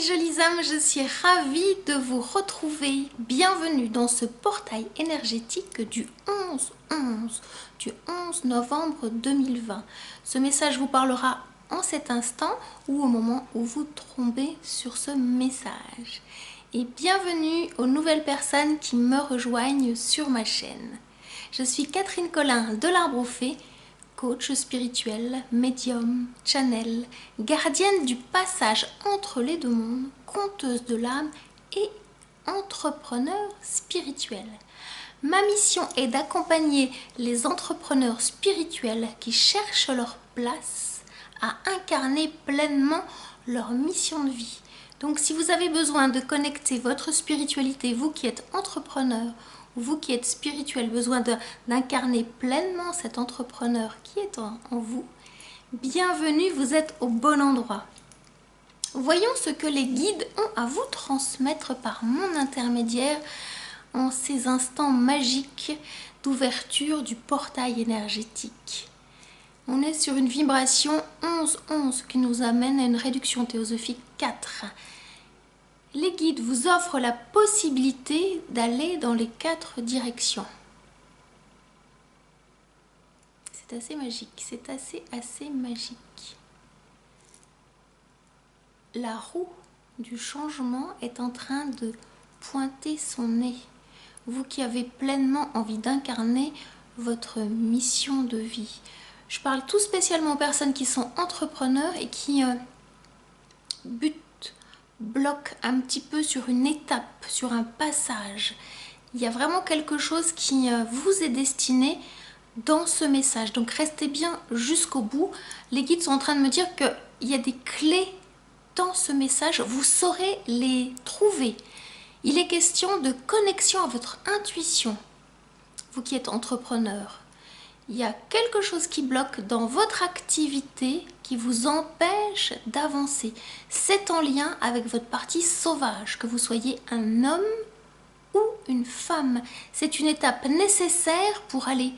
jolies âmes, je suis ravie de vous retrouver. Bienvenue dans ce portail énergétique du 11 novembre 2020. Ce message vous parlera en cet instant ou au moment où vous tombez sur ce message. Et bienvenue aux nouvelles personnes qui me rejoignent sur ma chaîne. Je suis Catherine Collin de l'Arbre aux Fées, coach spirituel, médium, channel, gardienne du passage entre les deux mondes, conteuse de l'âme et entrepreneur spirituel. Ma mission est d'accompagner les entrepreneurs spirituels qui cherchent leur place à incarner pleinement leur mission de vie. Donc si vous avez besoin de connecter votre spiritualité, vous qui êtes entrepreneur, vous qui êtes spirituel, besoin d'incarner pleinement cet entrepreneur qui est en vous, bienvenue, vous êtes au bon endroit. Voyons ce que les guides ont à vous transmettre par mon intermédiaire en ces instants magiques d'ouverture du portail énergétique. On est sur une vibration 11-11 qui nous amène à une réduction théosophique 4. Les guides vous offrent la possibilité d'aller dans les 4 directions. C'est assez magique, c'est assez magique. La roue du changement est en train de pointer son nez. Vous qui avez pleinement envie d'incarner votre mission de vie. Je parle tout spécialement aux personnes qui sont entrepreneurs et qui bloquent un petit peu sur une étape, sur un passage. Il y a vraiment quelque chose qui vous est destiné dans ce message. Donc restez bien jusqu'au bout. Les guides sont en train de me dire qu'il y a des clés dans ce message. Vous saurez les trouver. Il est question de connexion à votre intuition. Vous qui êtes entrepreneur. Il y a quelque chose qui bloque dans votre activité qui vous empêche d'avancer. C'est en lien avec votre partie sauvage, que vous soyez un homme ou une femme. C'est une étape nécessaire pour aller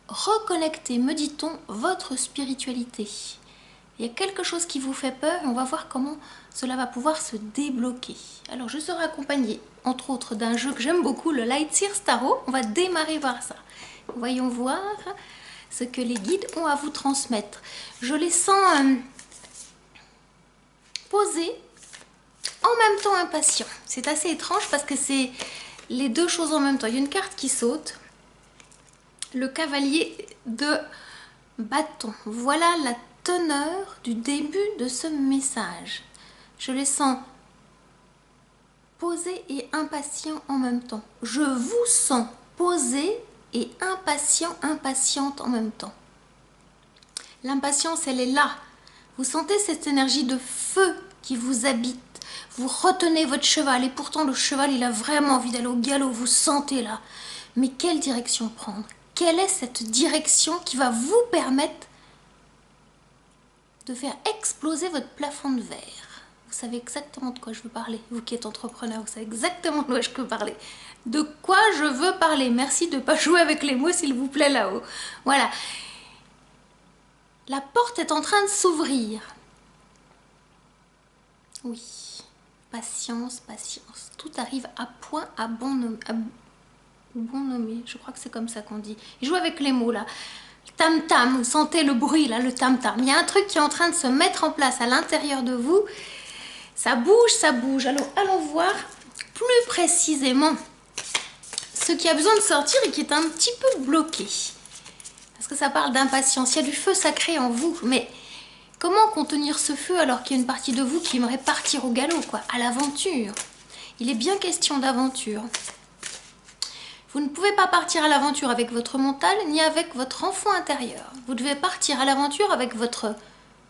reconnecter, me dit-on, votre spiritualité. Il y a quelque chose qui vous fait peur et on va voir comment cela va pouvoir se débloquer. Alors je serai accompagnée, entre autres, d'un jeu que j'aime beaucoup, le Lightseer Tarot. On va démarrer par ça. Voyons voir ce que les guides ont à vous transmettre. Je les sens posés, en même temps impatients. C'est assez étrange parce que c'est les deux choses en même temps. Il y a une carte qui saute. Le cavalier de bâton. Voilà la teneur du début de ce message. Je les sens posés et impatients en même temps. Je vous sens posés et impatiente en même temps. L'impatience, elle est là. Vous sentez cette énergie de feu qui vous habite. Vous retenez votre cheval et pourtant le cheval, il a vraiment envie d'aller au galop. Vous sentez là. Mais quelle direction prendre? Quelle est cette direction qui va vous permettre de faire exploser votre plafond de verre? Vous savez exactement de quoi je veux parler. Vous qui êtes entrepreneur, vous savez exactement de quoi je veux parler. De quoi je veux parler. Merci de ne pas jouer avec les mots, s'il vous plaît, là-haut. Voilà. La porte est en train de s'ouvrir. Oui. Patience, patience. Tout arrive à point, à bon nommé. Je crois que c'est comme ça qu'on dit. Il joue avec les mots, là. Tam-tam, vous sentez le bruit, là, le tam-tam. Il y a un truc qui est en train de se mettre en place à l'intérieur de vous. Ça bouge, ça bouge. Alors, allons voir plus précisément ce qui a besoin de sortir et qui est un petit peu bloqué. Parce que ça parle d'impatience. Il y a du feu sacré en vous. Mais comment contenir ce feu alors qu'il y a une partie de vous qui aimerait partir au galop, quoi, à l'aventure? Il est bien question d'aventure. Vous ne pouvez pas partir à l'aventure avec votre mental ni avec votre enfant intérieur. Vous devez partir à l'aventure avec votre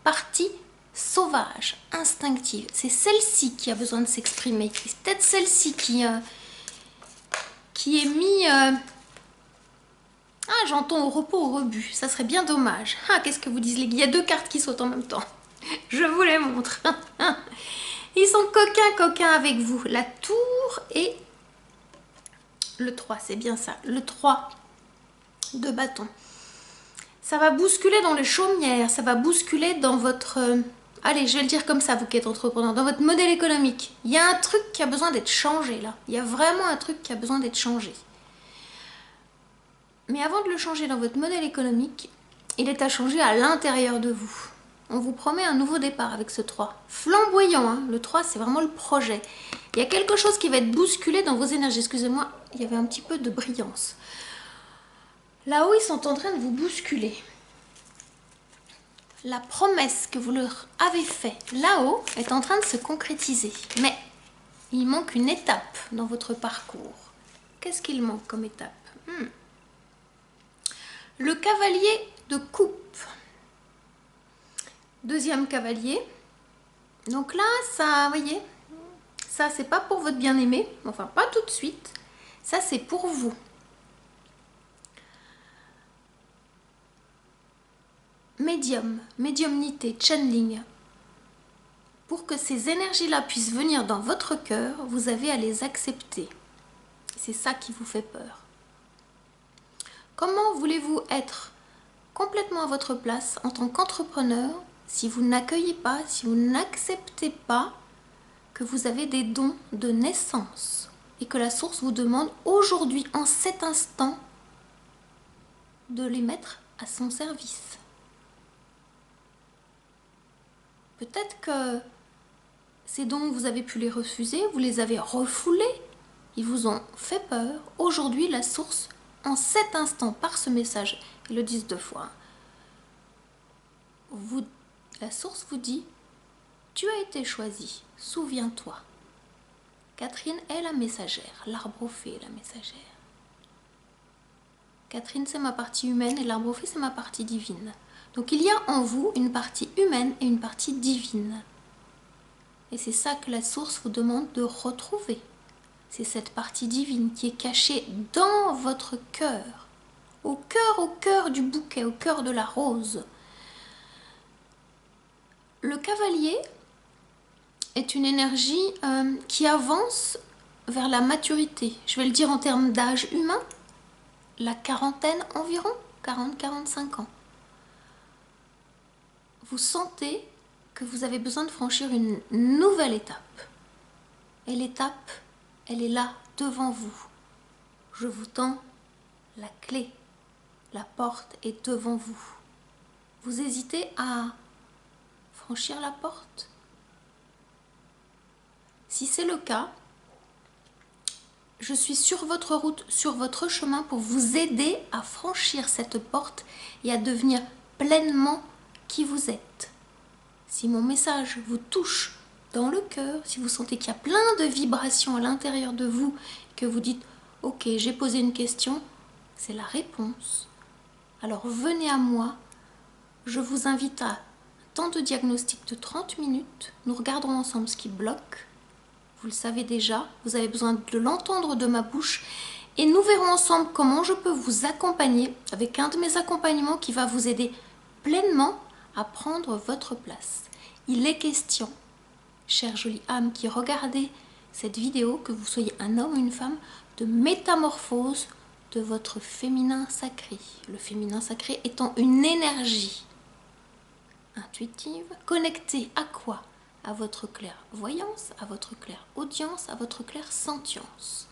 partie sauvage, instinctive. C'est celle-ci qui a besoin de s'exprimer. C'est peut-être celle-ci qui est mis... Ah, j'entends au repos, au rebut. Ça serait bien dommage. Ah, qu'est-ce que vous dites les gars? Il y a deux cartes qui sautent en même temps. Je vous les montre. Ils sont coquins avec vous. La tour et le 3, c'est bien ça. Le 3 de bâton. Ça va bousculer dans les chaumières. Ça va bousculer dans votre allez, je vais le dire comme ça, vous qui êtes entrepreneur, dans votre modèle économique, il y a un truc qui a besoin d'être changé là. Il y a vraiment un truc qui a besoin d'être changé. Mais avant de le changer dans votre modèle économique, il est à changer à l'intérieur de vous. On vous promet un nouveau départ avec ce 3. Flamboyant, hein. Le 3, c'est vraiment le projet. Il y a quelque chose qui va être bousculé dans vos énergies. Excusez-moi, il y avait un petit peu de brillance. Là-haut, ils sont en train de vous bousculer. La promesse que vous leur avez faite là-haut est en train de se concrétiser. Mais il manque une étape dans votre parcours. Qu'est-ce qu'il manque comme étape? Le cavalier de coupe. Deuxième cavalier. Donc là, ça, vous voyez, ça c'est pas pour votre bien-aimé, enfin pas tout de suite. Ça c'est pour vous. Médium, médiumnité, channeling. Pour que ces énergies-là puissent venir dans votre cœur, vous avez à les accepter. C'est ça qui vous fait peur. Comment voulez-vous être complètement à votre place en tant qu'entrepreneur si vous n'accueillez pas, si vous n'acceptez pas que vous avez des dons de naissance et que la source vous demande aujourd'hui, en cet instant, de les mettre à son service? Peut-être que ces dons, vous avez pu les refuser, vous les avez refoulés, ils vous ont fait peur. Aujourd'hui, la source, en cet instant, par ce message, ils le disent 2 fois, la source vous dit, tu as été choisi, souviens-toi. Catherine est la messagère, l'arbre au fée est la messagère. Catherine, c'est ma partie humaine et l'arbre au fée, c'est ma partie divine. Donc il y a en vous une partie humaine et une partie divine. Et c'est ça que la source vous demande de retrouver. C'est cette partie divine qui est cachée dans votre cœur. Au cœur du bouquet, au cœur de la rose. Le cavalier est une énergie qui avance vers la maturité. Je vais le dire en termes d'âge humain, la quarantaine environ, 40-45 ans. Vous sentez que vous avez besoin de franchir une nouvelle étape. Et l'étape, elle est là, devant vous. Je vous tends la clé. La porte est devant vous. Vous hésitez à franchir la porte? Si c'est le cas, je suis sur votre route, sur votre chemin pour vous aider à franchir cette porte et à devenir pleinement qui vous êtes. Si mon message vous touche dans le cœur, si vous sentez qu'il y a plein de vibrations à l'intérieur de vous, que vous dites « Ok, j'ai posé une question », c'est la réponse. Alors venez à moi, je vous invite à un temps de diagnostic de 30 minutes. Nous regarderons ensemble ce qui bloque. Vous le savez déjà, vous avez besoin de l'entendre de ma bouche. Et nous verrons ensemble comment je peux vous accompagner avec un de mes accompagnements qui va vous aider pleinement à prendre votre place. Il est question, chère jolie âme qui regardez cette vidéo, que vous soyez un homme ou une femme, de métamorphose de votre féminin sacré. Le féminin sacré étant une énergie intuitive, connectée à quoi? À votre clairvoyance, à votre clairaudience, à votre clairsentience.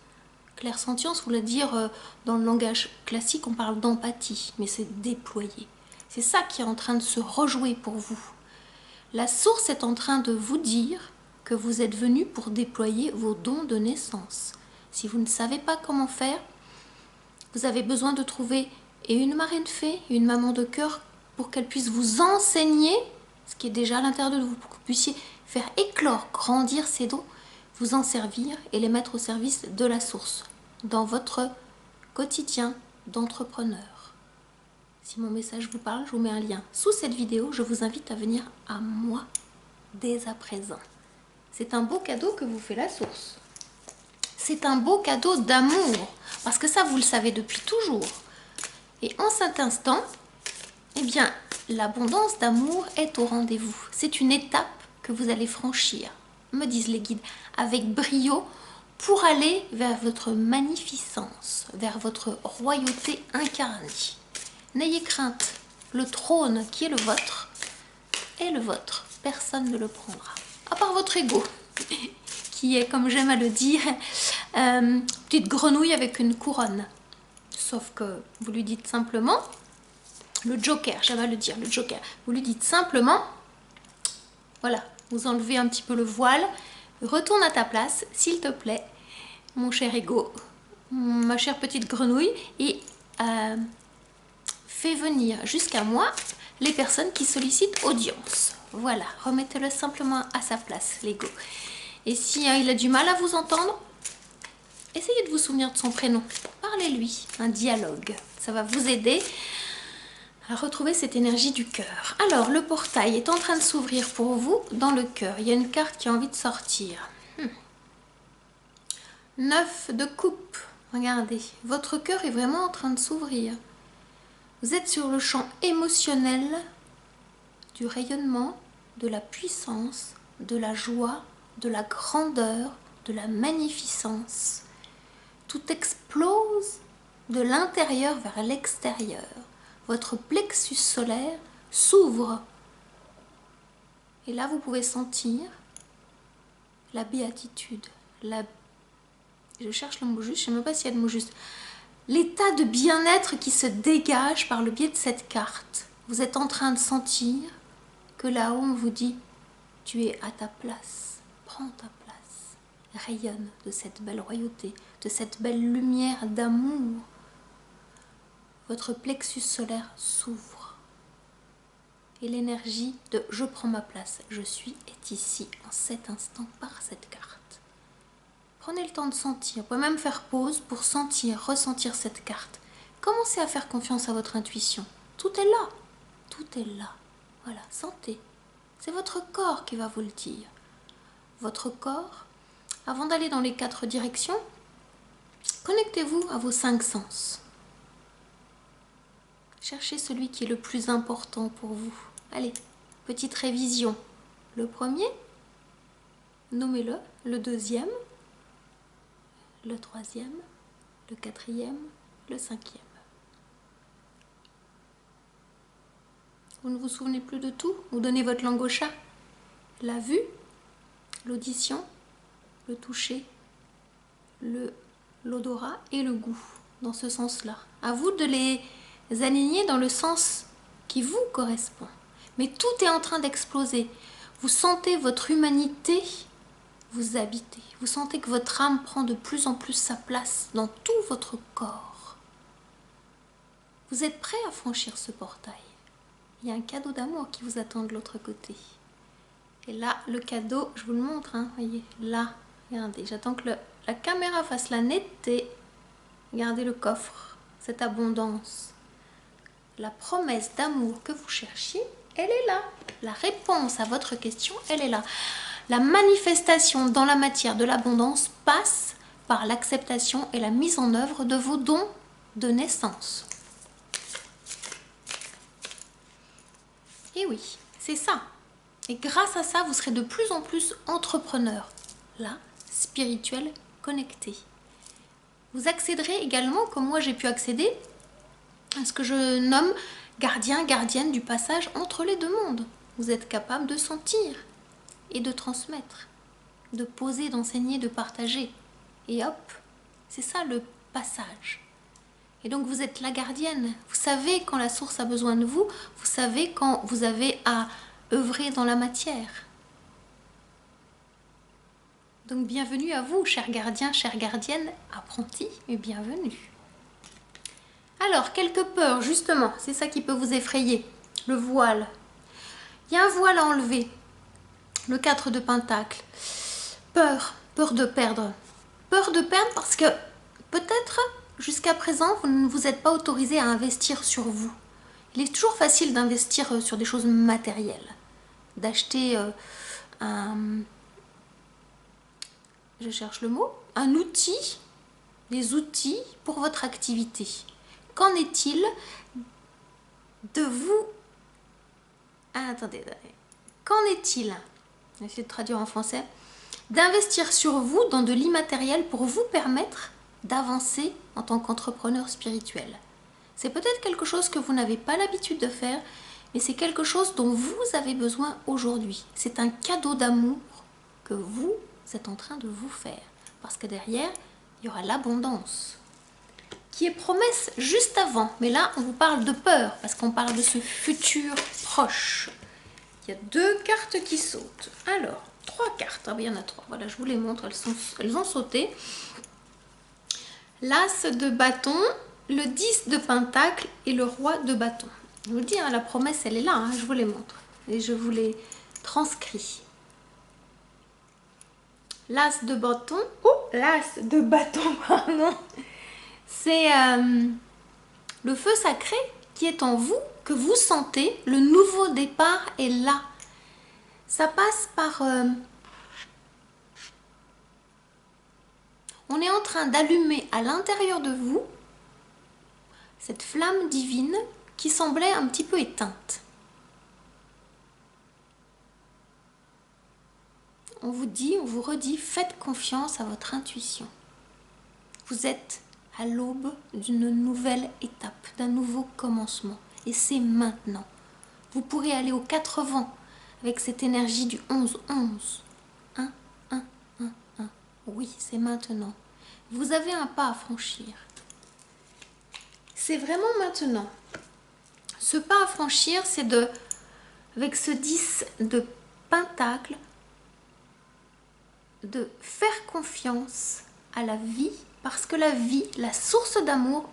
Clairsentience voulait dire, dans le langage classique, on parle d'empathie, mais c'est déployé. C'est ça qui est en train de se rejouer pour vous. La source est en train de vous dire que vous êtes venu pour déployer vos dons de naissance. Si vous ne savez pas comment faire, vous avez besoin de trouver et une marraine fée, une maman de cœur, pour qu'elle puisse vous enseigner ce qui est déjà à l'intérieur de vous, pour que vous puissiez faire éclore, grandir ces dons, vous en servir et les mettre au service de la source dans votre quotidien d'entrepreneur. Si mon message vous parle, je vous mets un lien sous cette vidéo. Je vous invite à venir à moi dès à présent. C'est un beau cadeau que vous fait la source. C'est un beau cadeau d'amour, parce que ça, vous le savez depuis toujours. Et en cet instant, eh bien, l'abondance d'amour est au rendez-vous. C'est une étape que vous allez franchir, me disent les guides, avec brio, pour aller vers votre magnificence, vers votre royauté incarnée. N'ayez crainte, le trône qui est le vôtre personne ne le prendra. À part votre ego, qui est, comme j'aime à le dire, petite grenouille avec une couronne. Sauf que vous lui dites simplement, le joker, j'aime à le dire, le joker. Vous lui dites simplement, voilà, vous enlevez un petit peu le voile, retourne à ta place, s'il te plaît, mon cher ego, ma chère petite grenouille, et fais venir jusqu'à moi les personnes qui sollicitent audience. Voilà, remettez-le simplement à sa place, l'ego. Et si il a du mal à vous entendre, essayez de vous souvenir de son prénom. Parlez-lui, un dialogue. Ça va vous aider à retrouver cette énergie du cœur. Alors, le portail est en train de s'ouvrir pour vous dans le cœur. Il y a une carte qui a envie de sortir. 9 de coupe. Regardez, votre cœur est vraiment en train de s'ouvrir. Vous êtes sur le champ émotionnel du rayonnement, de la puissance, de la joie, de la grandeur, de la magnificence. Tout explose de l'intérieur vers l'extérieur. Votre plexus solaire s'ouvre. Et là, vous pouvez sentir la béatitude, je cherche le mot juste, je ne sais même pas s'il y a le mot juste. L'état de bien-être qui se dégage par le biais de cette carte. Vous êtes en train de sentir que là-haut, on vous dit, tu es à ta place, prends ta place, rayonne de cette belle royauté, de cette belle lumière d'amour. Votre plexus solaire s'ouvre. Et l'énergie de « je prends ma place, je suis » est ici, en cet instant, par cette carte. Prenez le temps de sentir, vous pouvez même faire pause pour sentir, ressentir cette carte. Commencez à faire confiance à votre intuition. Tout est là, tout est là. Voilà, sentez. C'est votre corps qui va vous le dire. Votre corps, avant d'aller dans les 4 directions, connectez-vous à vos 5 sens. Cherchez celui qui est le plus important pour vous. Allez, petite révision. Le premier, nommez-le. Le deuxième, le troisième, le quatrième, le cinquième. Vous ne vous souvenez plus de tout? Vous donnez votre langue au chat. La vue, l'audition, le toucher, l'odorat et le goût, dans ce sens-là. À vous de les aligner dans le sens qui vous correspond. Mais tout est en train d'exploser. Vous sentez votre humanité vous habiter. Vous sentez que votre âme prend de plus en plus sa place dans tout votre corps. Vous êtes prêt à franchir ce portail. Il y a un cadeau d'amour qui vous attend de l'autre côté. Et là, le cadeau, je vous le montre, hein, voyez, là, regardez, j'attends que la caméra fasse la netteté. Regardez le coffre, cette abondance. La promesse d'amour que vous cherchiez, elle est là. La réponse à votre question, elle est là. La manifestation dans la matière de l'abondance passe par l'acceptation et la mise en œuvre de vos dons de naissance. Et oui, c'est ça. Et grâce à ça, vous serez de plus en plus entrepreneur, là, spirituel, connecté. Vous accéderez également, comme moi j'ai pu accéder, à ce que je nomme gardien, gardienne du passage entre les deux mondes. Vous êtes capable de sentir et de transmettre, de poser, d'enseigner, de partager. Et hop, c'est ça le passage. Et donc vous êtes la gardienne. Vous savez quand la source a besoin de vous, vous savez quand vous avez à œuvrer dans la matière. Donc bienvenue à vous, chers gardiens, chères gardiennes, apprentis, et bienvenue. Alors, quelques peurs, justement, c'est ça qui peut vous effrayer. Le voile. Il y a un voile à enlever. Le 4 de Pentacle. Peur de perdre. Peur de perdre parce que peut-être jusqu'à présent, vous ne vous êtes pas autorisé à investir sur vous. Il est toujours facile d'investir sur des choses matérielles. D'acheter je cherche le mot, un outil, des outils pour votre activité. Qu'en est-il de vous... Ah, attendez. Qu'en est-il, je vais essayer de traduire en français, d'investir sur vous dans de l'immatériel pour vous permettre d'avancer en tant qu'entrepreneur spirituel. C'est peut-être quelque chose que vous n'avez pas l'habitude de faire, mais c'est quelque chose dont vous avez besoin aujourd'hui. C'est un cadeau d'amour que vous êtes en train de vous faire. Parce que derrière, il y aura l'abondance qui est promesse juste avant. Mais là, on vous parle de peur parce qu'on parle de ce futur proche. Il y a 2 cartes qui sautent. Alors, 3 cartes. Ah, ben, il y en a 3. Voilà, je vous les montre. Elles ont sauté. L'As de bâton, le 10 de pentacle et le roi de bâton. Je vous le dis, hein, la promesse, elle est là. Hein, je vous les montre. Et je vous les transcris. L'As de bâton. Oh, l'As de bâton, pardon. C'est le feu sacré qui est en vous, que vous sentez. Le nouveau départ est là. Ça passe par... on est en train d'allumer à l'intérieur de vous cette flamme divine qui semblait un petit peu éteinte. On vous dit, on vous redit, faites confiance à votre intuition. Vous êtes à l'aube d'une nouvelle étape, d'un nouveau commencement. Et c'est maintenant. Vous pourrez aller aux 4 vents avec cette énergie du 11-11. 1, 1, 1, 1. Oui, c'est maintenant. Vous avez un pas à franchir. C'est vraiment maintenant. Ce pas à franchir, c'est de, avec ce 10 de pentacle, de faire confiance à la vie, parce que la vie, la source d'amour,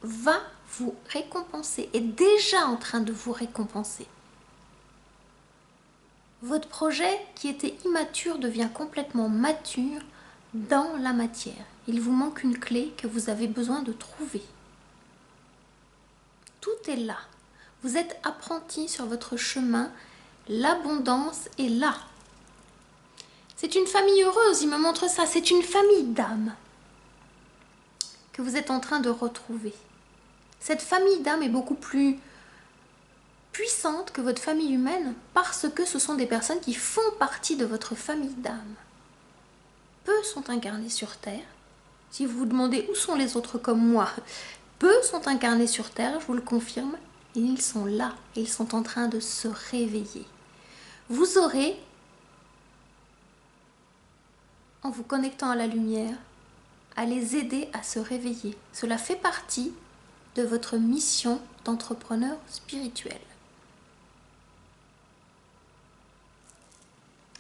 va vous récompenser, est déjà en train de vous récompenser. Votre projet qui était immature devient complètement mature dans la matière. Il vous manque une clé que vous avez besoin de trouver. Tout est là. Vous êtes apprenti sur votre chemin. L'abondance est là. C'est une famille heureuse, il me montre ça. C'est une famille d'âmes que vous êtes en train de retrouver. Cette famille d'âmes est beaucoup plus puissante que votre famille humaine parce que ce sont des personnes qui font partie de votre famille d'âmes. Peu sont incarnés sur Terre. Si vous vous demandez où sont les autres comme moi, peu sont incarnés sur Terre, je vous le confirme, et ils sont là, et ils sont en train de se réveiller. Vous aurez, en vous connectant à la lumière, à les aider à se réveiller. Cela fait partie de votre mission d'entrepreneur spirituel.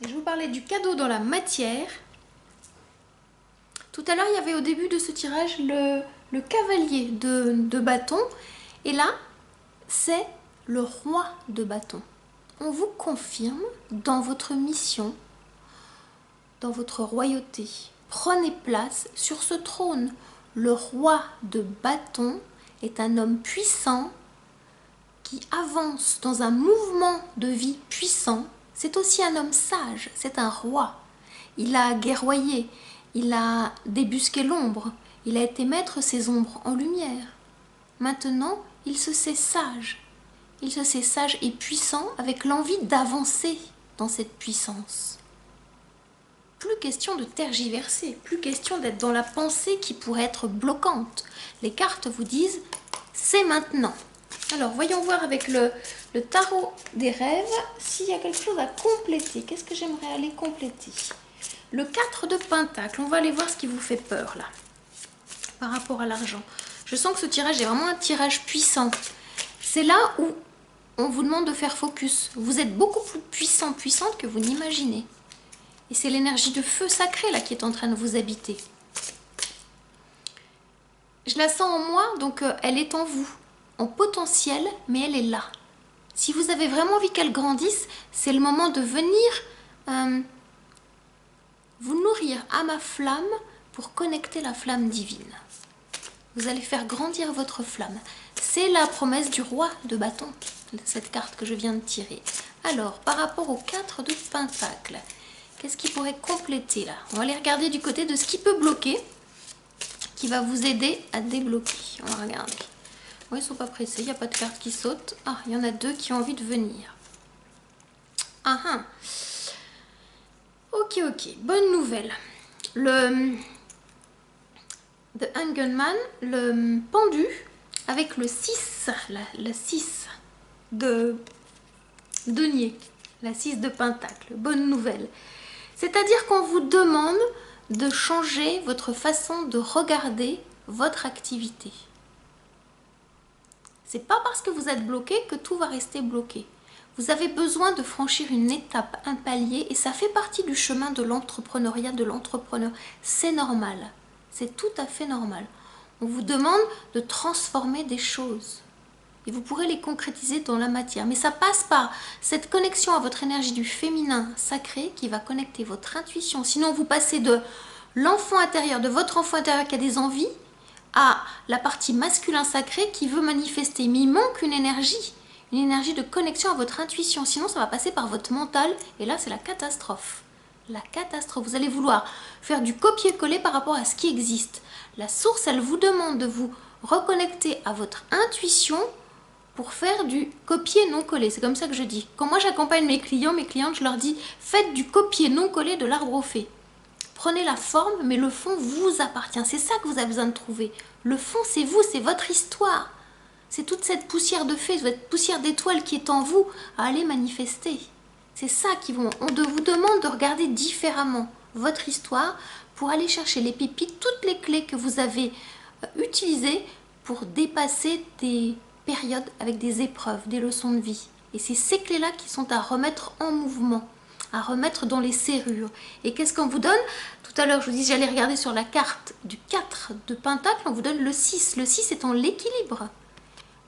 Et je vous parlais du cadeau dans la matière. Tout à l'heure, il y avait au début de ce tirage le cavalier de bâton. Et là, c'est le roi de bâton. On vous confirme dans votre mission, dans votre royauté. Prenez place sur ce trône. Le roi de bâton est un homme puissant qui avance dans un mouvement de vie puissant. C'est aussi un homme sage, c'est un roi. Il a guerroyé, il a débusqué l'ombre, il a été mettre ses ombres en lumière. Maintenant, il se sait sage. Il se sait sage et puissant avec l'envie d'avancer dans cette puissance. Plus question de tergiverser, plus question d'être dans la pensée qui pourrait être bloquante. Les cartes vous disent, c'est maintenant. Alors, voyons voir avec le tarot des rêves s'il y a quelque chose à compléter. Qu'est-ce que j'aimerais aller compléter? Le 4 de pentacle, on va aller voir ce qui vous fait peur là, par rapport à l'argent. Je sens que ce tirage est vraiment un tirage puissant. C'est là où on vous demande de faire focus. Vous êtes beaucoup plus puissante que vous n'imaginez. Et c'est l'énergie de feu sacré là qui est en train de vous habiter. Je la sens en moi, donc elle est en vous, en potentiel, mais elle est là. Si vous avez vraiment envie qu'elle grandisse, c'est le moment de venir vous nourrir à ma flamme pour connecter la flamme divine. Vous allez faire grandir votre flamme. C'est la promesse du roi de bâton, cette carte que je viens de tirer. Alors, par rapport au 4 de pentacle, qu'est-ce qui pourrait compléter là? On va aller regarder du côté de ce qui peut bloquer, qui va vous aider à débloquer. On va regarder. Oui, ils ne sont pas pressés, il n'y a pas de carte qui saute. Ah, il y en a 2 qui ont envie de venir. Ah ah. Ok, bonne nouvelle. The Hangman, le pendu, avec le 6, le 6 de Denier, la 6 de Pentacle, bonne nouvelle. C'est-à-dire qu'on vous demande de changer votre façon de regarder votre activité. C'est pas parce que vous êtes bloqué que tout va rester bloqué. Vous avez besoin de franchir une étape, un palier, et ça fait partie du chemin de l'entrepreneuriat, de l'entrepreneur. C'est normal, c'est tout à fait normal. On vous demande de transformer des choses. Et vous pourrez les concrétiser dans la matière. Mais ça passe par cette connexion à votre énergie du féminin sacré qui va connecter votre intuition. Sinon, vous passez de l'enfant intérieur, de votre enfant intérieur qui a des envies, à la partie masculin sacré qui veut manifester. Mais il manque une énergie de connexion à votre intuition. Sinon, ça va passer par votre mental. Et là, c'est la catastrophe. La catastrophe. Vous allez vouloir faire du copier-coller par rapport à ce qui existe. La source, elle vous demande de vous reconnecter à votre intuition pour faire du copier non collé. C'est comme ça que je dis. Quand moi j'accompagne mes clientes, je leur dis faites du copier non collé de l'arbre au fée. Prenez la forme, mais le fond vous appartient. C'est ça que vous avez besoin de trouver. Le fond, c'est vous, c'est votre histoire. C'est toute cette poussière de fée, cette poussière d'étoile qui est en vous à aller manifester. C'est ça on vous demande de regarder différemment votre histoire pour aller chercher les pépites, toutes les clés que vous avez utilisées pour dépasser des périodes avec des épreuves, des leçons de vie. Et c'est ces clés-là qui sont à remettre en mouvement, à remettre dans les serrures. Et qu'est-ce qu'on vous donne? Tout à l'heure, je vous dis, j'allais regarder sur la carte du 4 de Pentacle, on vous donne le 6. Le 6 étant l'équilibre.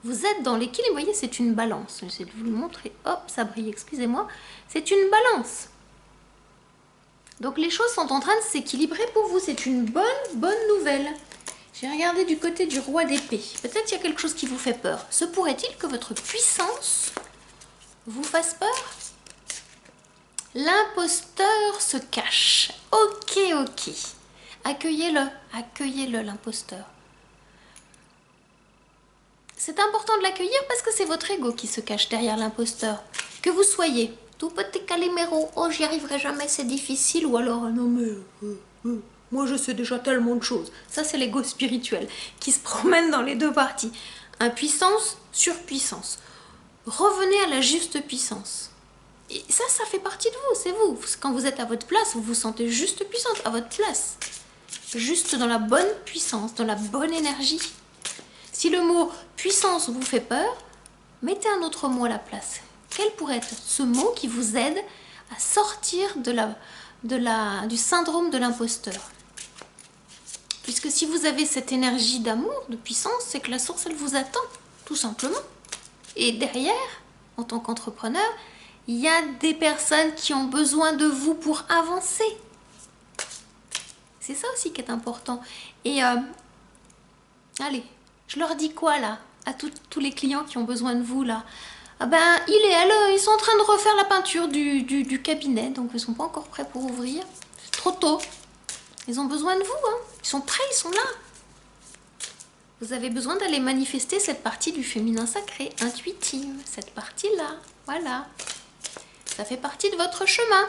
Vous êtes dans l'équilibre, vous voyez, c'est une balance. J'essaie de vous le montrer. Hop, ça brille, excusez-moi. C'est une balance. Donc les choses sont en train de s'équilibrer pour vous. C'est une bonne nouvelle. J'ai regardé du côté du roi d'épée. Peut-être qu'il y a quelque chose qui vous fait peur. Se pourrait-il que votre puissance vous fasse peur? L'imposteur se cache. Ok. Accueillez-le, l'imposteur. C'est important de l'accueillir parce que c'est votre ego qui se cache derrière l'imposteur. Que vous soyez tout petit Calimero, oh j'y arriverai jamais, c'est difficile, ou alors non mais moi je sais déjà tellement de choses. Ça c'est l'ego spirituel qui se promène dans les deux parties. Impuissance, surpuissance. Revenez à la juste puissance. Et ça fait partie de vous, c'est vous. Quand vous êtes à votre place, vous vous sentez juste puissante, à votre place. Juste dans la bonne puissance, dans la bonne énergie. Si le mot puissance vous fait peur, mettez un autre mot à la place. Quel pourrait être ce mot qui vous aide à sortir du syndrome de l'imposteur? Puisque si vous avez cette énergie d'amour, de puissance, c'est que la source, elle vous attend, tout simplement. Et derrière, en tant qu'entrepreneur, il y a des personnes qui ont besoin de vous pour avancer. C'est ça aussi qui est important. Et allez, je leur dis quoi là, à tous les clients qui ont besoin de vous là? Ah ben, il et elle, ils sont en train de refaire la peinture du cabinet, donc ils ne sont pas encore prêts pour ouvrir. C'est trop tôt. Ils ont besoin de vous, hein. Ils sont prêts, ils sont là. Vous avez besoin d'aller manifester cette partie du féminin sacré, intuitive, cette partie-là, voilà. Ça fait partie de votre chemin.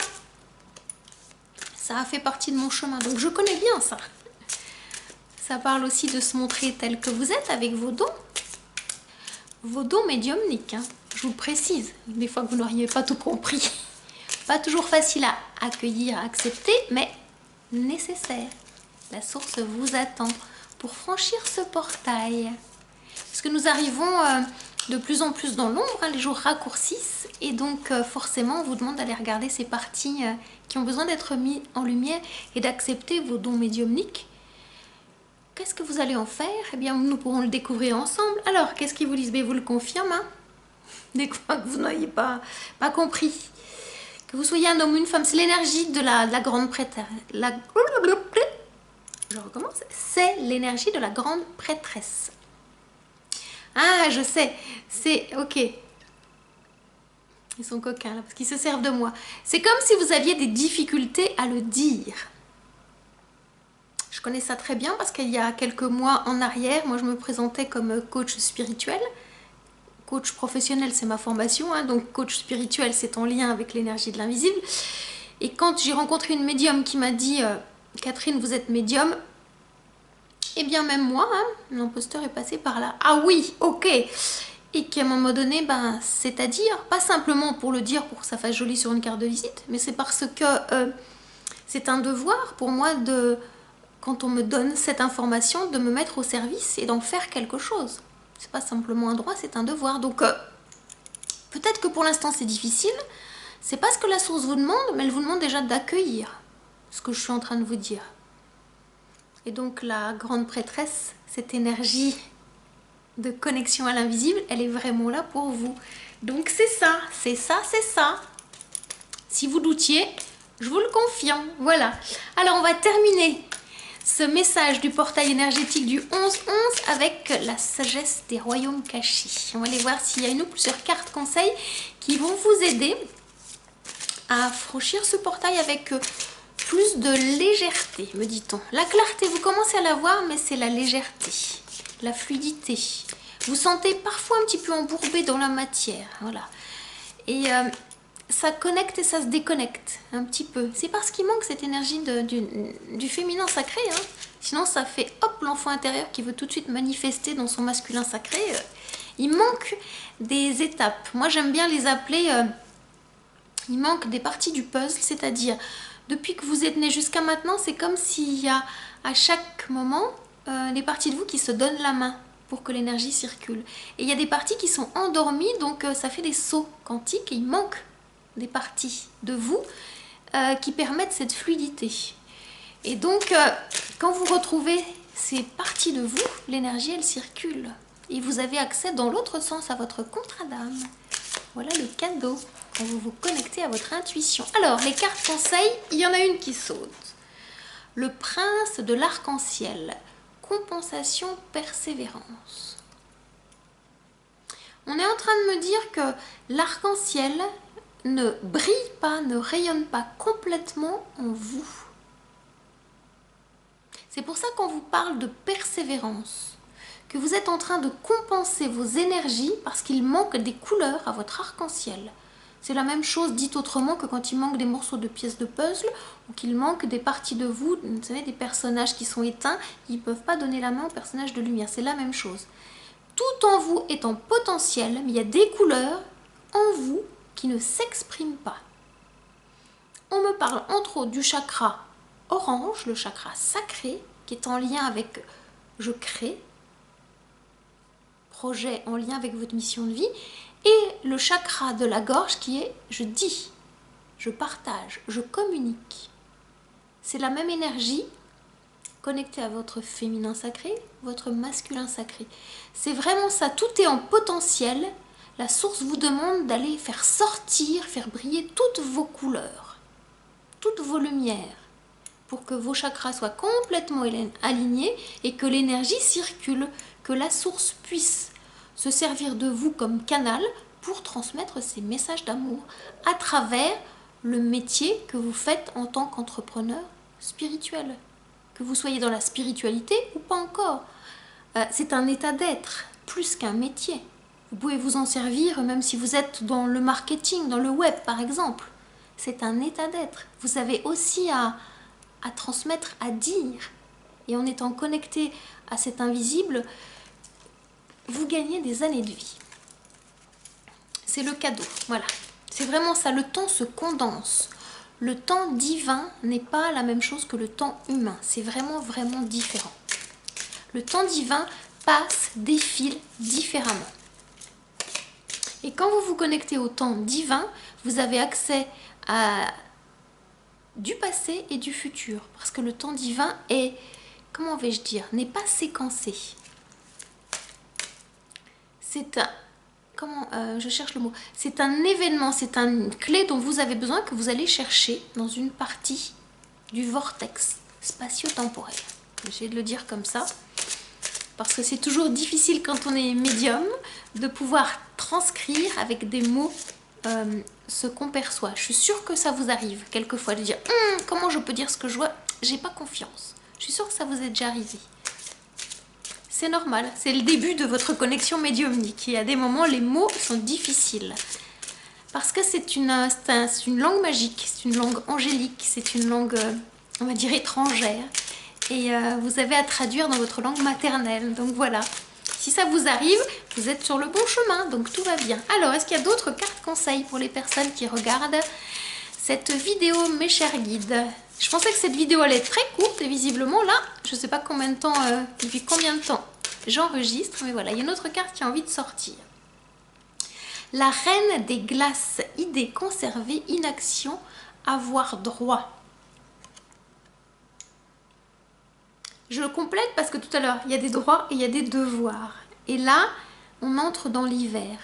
Ça a fait partie de mon chemin, donc je connais bien ça. Ça parle aussi de se montrer tel que vous êtes avec vos dons médiumniques, hein. Je vous le précise, des fois que vous n'auriez pas tout compris. Pas toujours facile à accueillir, à accepter, mais nécessaire. La source vous attend pour franchir ce portail. Parce que nous arrivons de plus en plus dans l'ombre, hein, les jours raccourcissent, et donc forcément on vous demande d'aller regarder ces parties qui ont besoin d'être mises en lumière et d'accepter vos dons médiumniques. Qu'est-ce que vous allez en faire? Eh bien, nous pourrons le découvrir ensemble. Alors, qu'est-ce qui vous Lisbeth vous le confirme, hein? Des fois que vous n'ayez pas compris. Que vous soyez un homme ou une femme, c'est l'énergie de la grande prêtresse. Je recommence. C'est l'énergie de la grande prêtresse. Ah, je sais. C'est... Ok. Ils sont coquins, là, parce qu'ils se servent de moi. C'est comme si vous aviez des difficultés à le dire. Je connais ça très bien parce qu'il y a quelques mois en arrière, moi je me présentais comme coach spirituel. Coach professionnel, c'est ma formation, hein, donc coach spirituel, c'est en lien avec l'énergie de l'invisible. Et quand j'ai rencontré une médium qui m'a dit « Catherine, vous êtes médium », eh bien même moi, hein, l'imposteur est passé par là. Ah oui, ok. et qu'à un moment donné, ben, c'est-à-dire, pas simplement pour le dire pour que ça fasse joli sur une carte de visite, mais c'est parce que c'est un devoir pour moi de, quand on me donne cette information, de me mettre au service et d'en faire quelque chose. C'est pas simplement un droit, c'est un devoir. Donc peut-être que pour l'instant c'est difficile, c'est pas ce que la source vous demande, mais elle vous demande déjà d'accueillir ce que je suis en train de vous dire. Et donc la grande prêtresse, cette énergie de connexion à l'invisible, elle est vraiment là pour vous. Donc c'est ça, c'est ça, c'est ça. Si vous doutiez, je vous le confirme. Voilà. Alors on va terminer ce message du portail énergétique du 11-11 avec la sagesse des royaumes cachés. On va aller voir s'il y a une ou plusieurs cartes conseils qui vont vous aider à franchir ce portail avec plus de légèreté, me dit-on. La clarté, vous commencez à la voir, mais c'est la légèreté, la fluidité. Vous sentez parfois un petit peu embourbé dans la matière, voilà. Et ça connecte et ça se déconnecte un petit peu. C'est parce qu'il manque cette énergie du féminin sacré. Hein. Sinon, ça fait hop, l'enfant intérieur qui veut tout de suite manifester dans son masculin sacré. Il manque des étapes. Moi, j'aime bien les appeler... il manque des parties du puzzle, c'est-à-dire, depuis que vous êtes né jusqu'à maintenant, c'est comme s'il y a à chaque moment des parties de vous qui se donnent la main pour que l'énergie circule. Et il y a des parties qui sont endormies, donc ça fait des sauts quantiques et il manque des parties de vous qui permettent cette fluidité. Et donc, quand vous retrouvez ces parties de vous, l'énergie, elle circule. Et vous avez accès dans l'autre sens à votre contrat d'âme. Voilà le cadeau quand vous vous connectez à votre intuition. Alors, les cartes conseils, il y en a une qui saute. Le prince de l'arc-en-ciel. Compensation, persévérance. On est en train de me dire que l'arc-en-ciel ne brille pas, ne rayonne pas complètement en vous. C'est pour ça qu'on vous parle de persévérance, que vous êtes en train de compenser vos énergies parce qu'il manque des couleurs à votre arc-en-ciel. C'est la même chose dite autrement que quand il manque des morceaux de pièces de puzzle ou qu'il manque des parties de vous, vous savez, des personnages qui sont éteints, ils ne peuvent pas donner la main aux personnages de lumière. C'est la même chose. Tout en vous est en potentiel, mais il y a des couleurs en vous qui ne s'expriment pas. On me parle entre autres du chakra orange, le chakra sacré, qui est en lien avec je crée, projet en lien avec votre mission de vie, et le chakra de la gorge qui est je dis, je partage, je communique. C'est la même énergie connectée à votre féminin sacré, votre masculin sacré. C'est vraiment ça, tout est en potentiel. La source vous demande d'aller faire sortir, faire briller toutes vos couleurs, toutes vos lumières, pour que vos chakras soient complètement alignés et que l'énergie circule, que la source puisse se servir de vous comme canal pour transmettre ces messages d'amour à travers le métier que vous faites en tant qu'entrepreneur spirituel. Que vous soyez dans la spiritualité ou pas encore. C'est un état d'être, plus qu'un métier. Vous pouvez vous en servir même si vous êtes dans le marketing, dans le web par exemple. C'est un état d'être. Vous avez aussi à transmettre, à dire. Et en étant connecté à cet invisible, vous gagnez des années de vie. C'est le cadeau, voilà. C'est vraiment ça, le temps se condense. Le temps divin n'est pas la même chose que le temps humain. C'est vraiment, vraiment différent. Le temps divin passe, défile différemment. Et quand vous vous connectez au temps divin, vous avez accès à du passé et du futur. Parce que le temps divin est, comment vais-je dire, n'est pas séquencé. C'est un, je cherche le mot, c'est un événement, c'est une clé dont vous avez besoin que vous allez chercher dans une partie du vortex spatio-temporel. J'essaie de le dire comme ça, parce que c'est toujours difficile quand on est médium de pouvoir transcrire avec des mots ce qu'on perçoit. Je suis sûre que ça vous arrive quelquefois de dire comment je peux dire ce que je vois, j'ai pas confiance. Je suis sûre que ça vous est déjà arrivé. C'est normal, c'est le début de votre connexion médiumnique. Et à des moments, les mots sont difficiles. Parce que c'est une langue magique, c'est une langue angélique, c'est une langue, on va dire, étrangère. Et vous avez à traduire dans votre langue maternelle. Donc voilà, Si ça vous arrive, vous êtes sur le bon chemin, donc tout va bien. Alors, est-ce qu'il y a d'autres cartes conseils pour les personnes qui regardent cette vidéo, mes chers guides? Je pensais que cette vidéo allait être très courte et visiblement là, je ne sais pas combien de temps, depuis combien de temps j'enregistre, mais voilà, il y a une autre carte qui a envie de sortir. La reine des glaces, idée conservée, inaction, avoir droit. Je le complète parce que tout à l'heure, il y a des droits et il y a des devoirs. Et là, on entre dans l'hiver.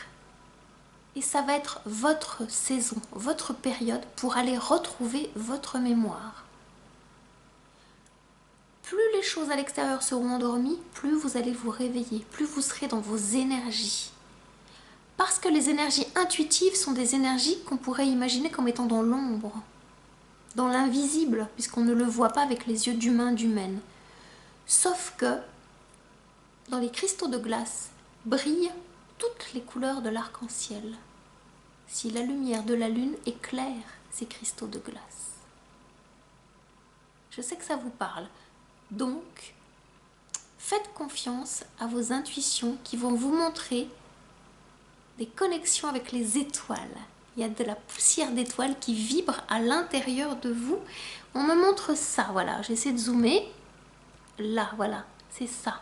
Et ça va être votre saison, votre période pour aller retrouver votre mémoire. Plus les choses à l'extérieur seront endormies, plus vous allez vous réveiller, plus vous serez dans vos énergies. Parce que les énergies intuitives sont des énergies qu'on pourrait imaginer comme étant dans l'ombre, dans l'invisible, puisqu'on ne le voit pas avec les yeux d'humain, d'humaine. Sauf que dans les cristaux de glace brillent toutes les couleurs de l'arc-en-ciel. Si la lumière de la lune éclaire ces cristaux de glace. Je sais que ça vous parle. Donc, faites confiance à vos intuitions qui vont vous montrer des connexions avec les étoiles. Il y a de la poussière d'étoiles qui vibre à l'intérieur de vous. On me montre ça, voilà, j'essaie de zoomer. Là, voilà, c'est ça.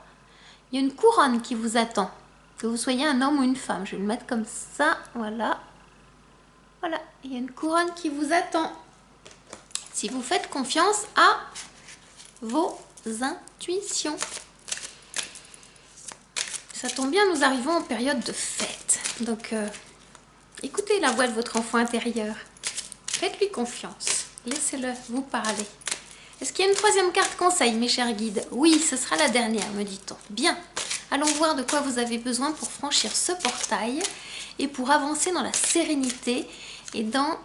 Il y a une couronne qui vous attend. Que vous soyez un homme ou une femme. Je vais le mettre comme ça, voilà. Voilà, il y a une couronne qui vous attend. Si vous faites confiance à vos intuitions. Ça tombe bien, nous arrivons en période de fête. Donc, écoutez la voix de votre enfant intérieur. Faites-lui confiance. Laissez-le vous parler. Est-ce qu'il y a une troisième carte conseil, mes chers guides? Oui, ce sera la dernière, me dit-on. Bien, allons voir de quoi vous avez besoin pour franchir ce portail et pour avancer dans la sérénité et dans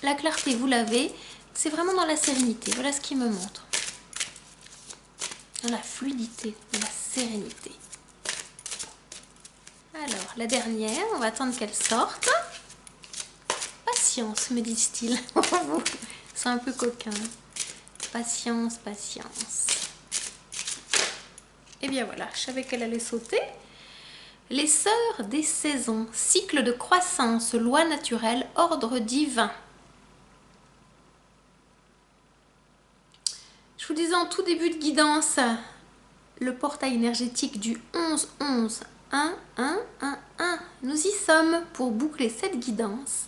la clarté. Vous l'avez, c'est vraiment dans la sérénité. Voilà ce qui me montre. Dans la fluidité, dans la sérénité. Alors, la dernière, on va attendre qu'elle sorte. Patience, me disent-ils. C'est un peu coquin. Patience, patience. Et bien voilà, je savais qu'elle allait sauter. Les sœurs des saisons, cycle de croissance, loi naturelle, ordre divin. Je vous disais en tout début de guidance, le portail énergétique du 11-11, 1-1-1-1. Nous y sommes pour boucler cette guidance.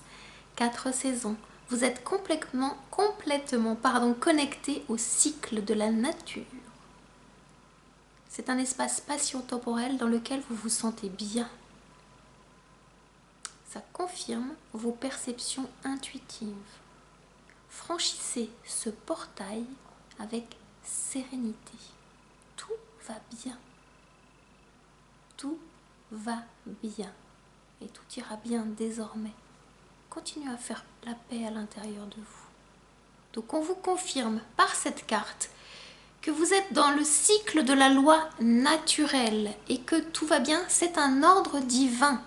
4 saisons. Vous êtes complètement connecté au cycle de la nature. C'est un espace spatio-temporel dans lequel vous vous sentez bien. Ça confirme vos perceptions intuitives. Franchissez ce portail avec sérénité. Tout va bien. Tout va bien. Et tout ira bien désormais. Continuez à faire la paix à l'intérieur de vous. Donc on vous confirme par cette carte que vous êtes dans le cycle de la loi naturelle et que tout va bien, c'est un ordre divin.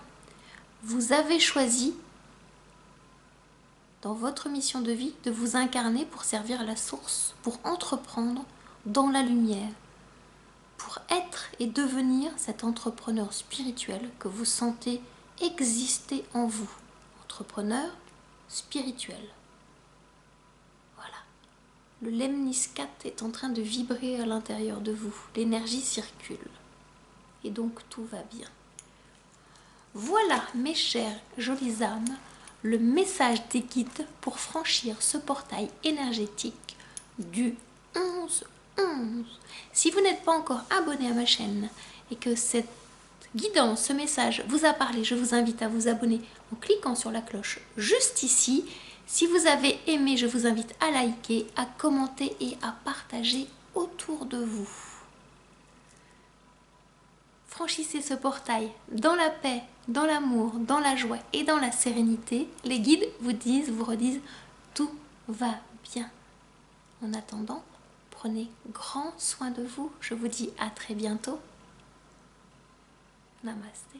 Vous avez choisi dans votre mission de vie de vous incarner pour servir la source, pour entreprendre dans la lumière, pour être et devenir cet entrepreneur spirituel que vous sentez exister en vous. Entrepreneur spirituel. Voilà. Le lemniscat est en train de vibrer à l'intérieur de vous. L'énergie circule. Et donc tout va bien. Voilà, mes chères jolies âmes, le message des guides pour franchir ce portail énergétique du 11-11. Si vous n'êtes pas encore abonné à ma chaîne et que cette guidance, ce message vous a parlé, je vous invite à vous abonner en cliquant sur la cloche juste ici. Si vous avez aimé, je vous invite à liker, à commenter et à partager autour de vous. Franchissez ce portail dans la paix, dans l'amour, dans la joie et dans la sérénité. Les guides vous redisent, tout va bien. En attendant, prenez grand soin de vous. Je vous dis à très bientôt. Namasté.